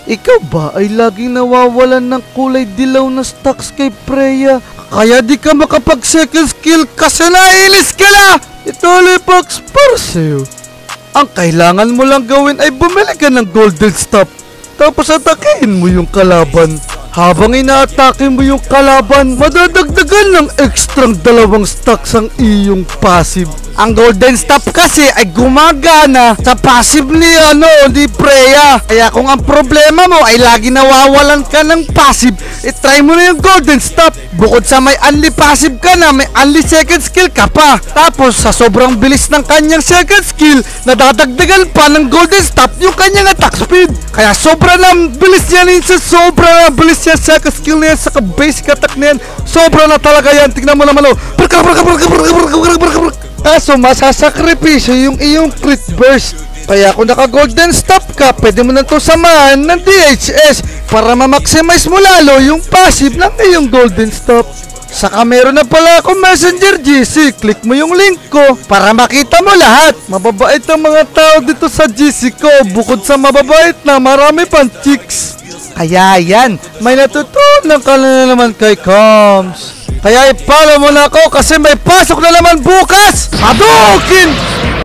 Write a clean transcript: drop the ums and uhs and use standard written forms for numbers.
Ikaw ba ay laging nawawalan ng kulay dilaw na stocks kay Freya? Kaya di ka makapag second skill kasi nailis ka na! Ito Lipax para sa'yo. Ang kailangan mo lang gawin ay bumili ka ng golden staff. Tapos atakehin mo yung kalaban. Habang inaatake mo yung kalaban, madadagdagan ng ekstrang 2 stacks ang iyong passive. Ang golden staff kasi ay gumagana sa passive ni Freya. Kaya kung ang problema mo ay lagi nawawalan ka ng passive, try mo na yung golden staff. Bukod sa may only passive ka na, may only second skill ka pa. Tapos sa sobrang bilis ng kanyang second skill, nadadagdagan pa ng golden staff yung kanyang attack speed. Kaya sobra na bilis niya minsan, sobra na bilis niya second skill na yan, saka basic attack na yan. Sobra na talaga yan. Tingnan mo naman Kaso masasakripisyo yung iyong crit burst. Kaya kung naka golden staff ka, pwede mo na ito samahan ng DHS para ma-maximize mo lalo yung passive ng iyong golden staff. Saka meron na pala akong messenger GC. Click mo yung link ko para makita mo lahat. Mababait ang mga tao dito sa GC ko. Bukod sa mababait na, marami pang chicks. Kaya yan, may natutunan ka na naman kay Coms. Kaya i-follow mo na ako kasi may pasok na naman bukas! Hadouken!